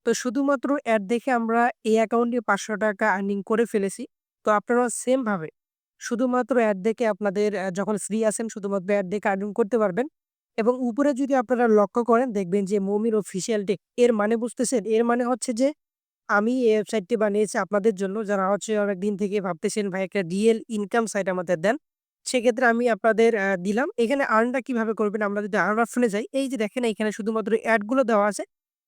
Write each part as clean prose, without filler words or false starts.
তো শুধুমাত্র অ্যাড দেখে আমরা এই অ্যাকাউন্টে ৳৫০০ আর্নিং করে ফেলেছি। তো আপনারাও সেম ভাবে শুধুমাত্র অ্যাড দেখে আপনাদের যখন ফ্রি আছেন শুধুমাত্র অ্যাড দেখে আর্নিং করতে পারবেন। এবং উপরে যদি আপনারা লক্ষ্য করেন দেখবেন যে মমির অফিসিয়াল টেক এর মানে বুঝতেছেন? এর মানে হচ্ছে যে আমি এই ওয়েবসাইটটি বানিয়েছি আপনাদের জন্য যারা হচ্ছে অনেকদিন থেকে ভাবতেছেন ভাই একটা রিয়েল ইনকাম সাইট আমাদের দেন। সেক্ষেত্রে আমি আপনাদের দিলাম। এখানে আর্নটা কিভাবে করবেন আমরা যদি আর্ন অপশনে যাই, এই যে দেখেন এইখানে শুধুমাত্র এড গুলো দেওয়া আছে।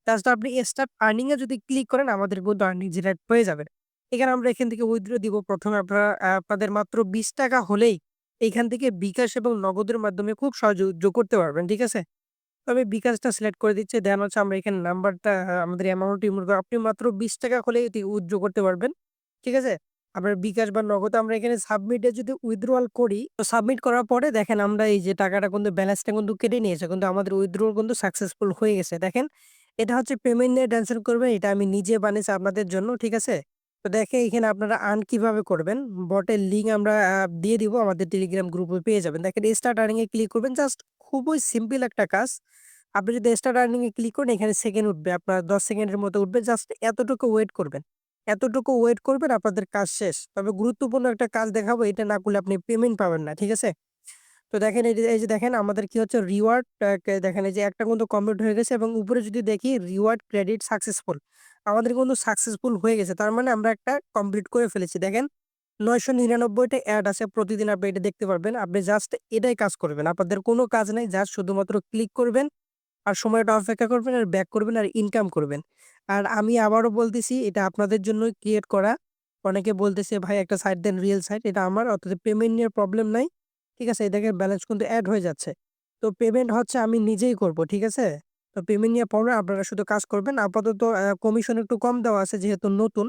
জাস্ট আপনি স্টার্ট আর্নিং এ যদি ক্লিক করেন আমাদের কিন্তু আর্নিং জেনারেট হয়ে যাবে। এখানে আমরা এখান থেকে উইথড্র দিব। ১ম এ আপনারা আপনাদের মাত্র ৳২০ হলেই এইখান থেকে বিকাশ এবং নগদের মাধ্যমে খুব সহজে উইথড্র করতে পারবেন। ঠিক আছে? তো আমি বিকাশটা সিলেক্ট করে দিচ্ছি। দেন হচ্ছে আমরা এখানে নাম্বারটা আমাদের অ্যামাউন্ট ইনপুট করে আপনি মাত্র ৳২০ হলেই এটি উইথড্র করতে পারবেন। ঠিক আছে? আপনার বিকাশ বা নগদ আমরা এখানে সাবমিটে যদি উইথড্রয়াল করি, তো সাবমিট করার পরে দেখেন আমরা এই যে টাকাটা কিন্তু ব্যালেন্সটা কিন্তু কেটে নিয়েছে। কিন্তু আমাদের উইথড্রল কিন্তু সাকসেসফুল হয়ে গেছে। দেখেন এটা হচ্ছে পেমেন্ট নিয়ে টেনশন করবেন। এটা আমি নিজে বানিয়েছি আপনাদের জন্য। ঠিক আছে? তো দেখেন এখানে আপনারা আর্ন কিভাবে করবেন। বটের লিঙ্ক আমরা দিয়ে দিব আমাদের টেলিগ্রাম গ্রুপে পেয়ে যাবেন। দেখেন স্টার্ট আর্নিং এ ক্লিক করবেন। জাস্ট খুবই সিম্পল একটা কাজ। আপনি যদি স্টার্ট আর্নিং এ ক্লিক করেন এখানে সেকেন্ড উঠবে। আপনার ১০ সেকেন্ডের মতো উঠবে। জাস্ট এতটুকু ওয়েট করবেন। এতটুকু ওয়েট করবেন আপনাদের কাজ শেষ। তবে গুরুত্বপূর্ণ একটা কাজ দেখাবো এটা না করলে আপনি পেমেন্ট পাবেন না। ঠিক আছে? তো দেখেন এই যে দেখেন আমাদের কি হচ্ছে রিওয়ার্ড দেখেন এই যে একটা কিন্তু কমপ্লিট হয়ে গেছে এবং উপরে যদি দেখি রিওয়ার্ড ক্রেডিট সাকসেসফুল। আমাদের কিন্তু সাকসেসফুল হয়ে গেছে। তার মানে আমরা একটা কমপ্লিট করে ফেলেছি। দেখেন ৯৯৯ টা এড আছে। প্রতিদিন আপনি এটা দেখতে পারবেন। আপনি জাস্ট এটাই কাজ করবেন। আপনাদের কোনো কাজ নাই। জাস্ট শুধুমাত্র ক্লিক করবেন আর সময়টা অপেক্ষা করবেন আর ব্যাক করবেন আর ইনকাম করবেন। আর আমি আবারও বলতেছি এটা আপনাদের জন্যই ক্রিয়েট করা। অনেকে বলতেছে ভাই একটা সাইট দেন রিয়েল সাইট। এটা আমার অর্থাৎ পেমেন্ট নিয়ে প্রবলেম নাই। ঠিক আছে? এই দেখেন ব্যালেন্স কিন্তু এড হয়ে যাচ্ছে। তো পেমেন্ট হচ্ছে আমি নিজেই করব। ঠিক আছে? তো পেমেন্ট নিয়ে প্রবলেম আপনারা শুধু কাজ করবেন। আপাতত কমিশন একটু কম দেওয়া আছে যেহেতু নতুন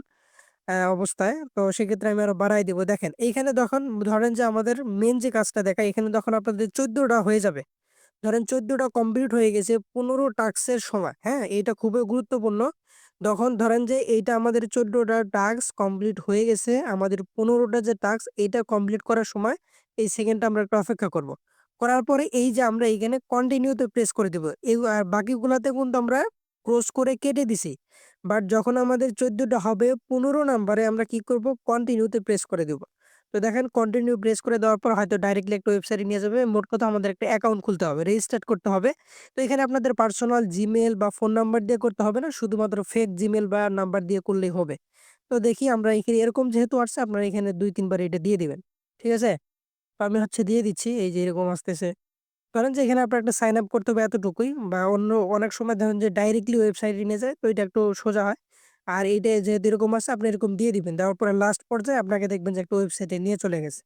অবস্থায়। তো সেক্ষেত্রে আমি আরো বাড়ায় দিব। দেখেন এইখানে যখন ধরেন যে আমাদের মেইন যে কাজটা দেখায় এখানে যখন আপনাদের ১৪ টা হয়ে যাবে। ধরেন ১৪ টা কমপ্লিট হয়ে গেছে ১৫ টাস্কের সময়, হ্যাঁ? এইটা খুবই গুরুত্বপূর্ণ। তখন ধরেন যে এইটা আমাদের ১৪ টা টাস্ক কমপ্লিট হয়ে গেছে। আমাদের ১৫ টা যে টাস্ক এইটা কমপ্লিট করার সময় এই সেকেন্ডটা আমরা একটু অপেক্ষা করব। করার পরে এই যে আমরা এইখানে কন্টিনিউ তে প্রেস করে দিব। আর বাকিগুলাতে কিন্তু আমরা ক্রস করে কেটে দিছি। বাট যখন আমাদের ১৪ টা হবে ১৫ নাম্বারে আমরা কি করব কন্টিনিউ তে প্রেস করে দিব। তো দেখেন কন্টিনিউ প্রেস করে দেওয়ার পর হয়তো ডাইরেক্টলি একটা ওয়েবসাইটে নিয়ে যাবে। মোট কথা আমাদের একটা অ্যাকাউন্ট খুলতে হবে, রেজিস্টার্ড করতে হবে। তো এখানে আপনাদের পার্সোনাল জিমেইল বা ফোন নাম্বার দিয়ে করতে হবে না। শুধুমাত্র ফেক জিমেইল বা নাম্বার দিয়ে করলেই হবে। তো দেখি আমরা এখানে এরকম যেহেতু আসছে আপনারা এখানে ২-৩ বার এটা দিয়ে দিবেন। ঠিক আছে? তো আমি হচ্ছে দিয়ে দিচ্ছি। এই যে এরকম আসতেছে। ধরেন যে এখানে আপনার একটা সাইন আপ করতে হবে এতটুকুই বা অন্য অনেক সময় ধরেন যে ডাইরেক্টলি ওয়েবসাইটে নিয়ে যায় তো এটা একটু সোজা হয়। আর এইটা যেহেতু এরকম আছে আপনি এরকম দিয়ে দিবেন। দেওয়ার পরে লাস্ট পর্যায়ে আপনাকে দেখবেন যে একটা ওয়েবসাইটে নিয়ে চলে গেছে।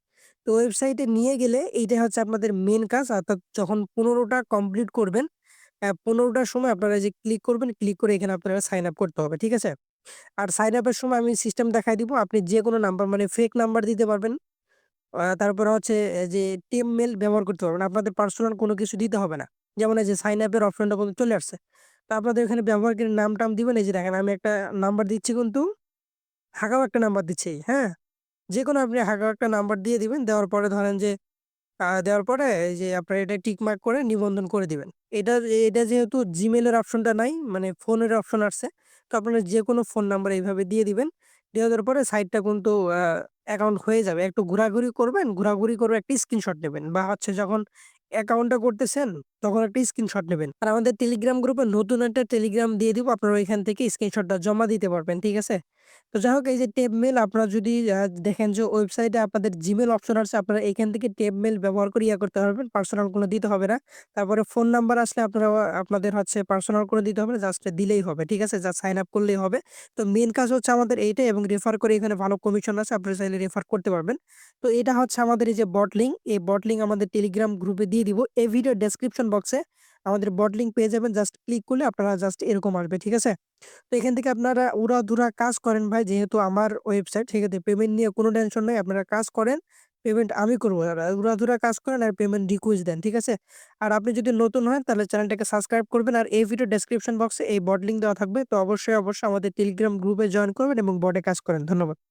তো ওয়েবসাইটে নিয়ে গেলে এইটাই হচ্ছে আপনাদের মেইন কাজ। অর্থাৎ যখন ১৫ টা কমপ্লিট করবেন, ১৫ টার সময় আপনারা যে ক্লিক করবেন, ক্লিক করে এখানে আপনারা সাইন আপ করতে হবে। ঠিক আছে? আর সাইন আপ এর সময় আমি সিস্টেম দেখায় দিব। আপনি যেকোনো নাম্বার মানে ফেক নাম্বার দিতে পারবেন। তারপরে হচ্ছে যে টিম মেইল ব্যবহার করতে পারবেন। আপনাদের পার্সোনাল কোনো কিছু দিতে হবে না। যেমন এই যে সাইন আপ এর অপশনটা কিন্তু চলে আসছে। তো আপনাদের এখানে ব্যবহারকারীর নাম-টাম দিবেন। এই যে দেখেন আমি একটা নাম্বার দিচ্ছি কিন্তু হাগাও একটা নাম্বার দিচ্ছি, হ্যাঁ? যেকোনো আপনি হাগাও একটা নাম্বার দিয়ে দিবেন। দেওয়ার পরে ধরেন যে দেওয়ার পরে এই যে আপনার এটা টিক মার্ক করে নিবন্ধন করে দিবেন। এটা এটা যেহেতু Gmail এর অপশনটা নাই মানে ফোনের অপশন আসছে। তো আপনারা যেকোনো ফোন নাম্বার এইভাবে দিয়ে দিবেন। দিয়ে দেওয়ার পরে সাইটটা কিন্তু অ্যাকাউন্ট হয়ে যাবে। একটু ঘোরাঘুরি করবেন, ঘোরাঘুরি করে একটা স্ক্রিনশট নেবেন বা হচ্ছে যখন অ্যাকাউন্টটা করতেছেন তখন একটা স্ক্রিনশট নেবেন। আর আমাদের টেলিগ্রাম গ্রুপে নতুন একটা টেলিগ্রাম দিয়ে দিব। আপনারা ওইখান থেকে স্ক্রিনশটটা জমা দিতে পারবেন। ঠিক আছে? তো যাই হোক এই যে টেপ মেইল আপনারা যদি দেখেন যে ওয়েবসাইটে আপনাদের Gmail অপশন আছে আপনারা এখান থেকে টেপ মেইল ব্যবহার করে করতে পারবেন। পার্সোনাল কোনো দিতে হবে না। তারপরে ফোন নাম্বার আসলে আপনারা আপনাদের হচ্ছে পার্সোনাল করে দিতে হবে না। জাস্ট দিলেই হবে। ঠিক আছে? জাস্ট সাইন আপ করলেই হবে। তো মেইন কাজ হচ্ছে আমাদের এইটাই এবং রেফার করে এখানে ভালো কমিশন আছে। আপনারা চাইলে রেফার করতে পারবেন। তো এটা হচ্ছে আমাদের এই যে বট লিঙ্ক, এই বট লিঙ্ক আমাদের টেলিগ্রাম গ্রুপে দিয়ে দিব। এই ভিডিওর ডেসক্রিপশন বক্সে আমাদের বট লিঙ্ক পেয়ে যাবেন। জাস্ট ক্লিক করলে আপনারা জাস্ট এরকম আসবে। ঠিক আছে? তো এখান থেকে আপনারা উড়াধুরা কাজ করেন ভাই যেহেতু আমার ওয়েবসাইট সেক্ষেত্রে পেমেন্ট নিয়ে কোনো টেনশন নাই। আপনারা কাজ করেন, পেমেন্ট আমি করব। আর উড়াধুরা কাজ করেন আর পেমেন্ট রিকোয়েস্ট দেন। ঠিক আছে? আর আপনি যদি নতুন হন তাহলে চ্যানেলটাকে সাবস্ক্রাইব করবেন। আর এই ভিডিও ডেসক্রিপশন বক্সে এই বট লিঙ্ক দেওয়া থাকবে। তো অবশ্যই আমাদের টেলিগ্রাম গ্রুপে জয়েন করবেন এবং বটে কাজ করেন। ধন্যবাদ।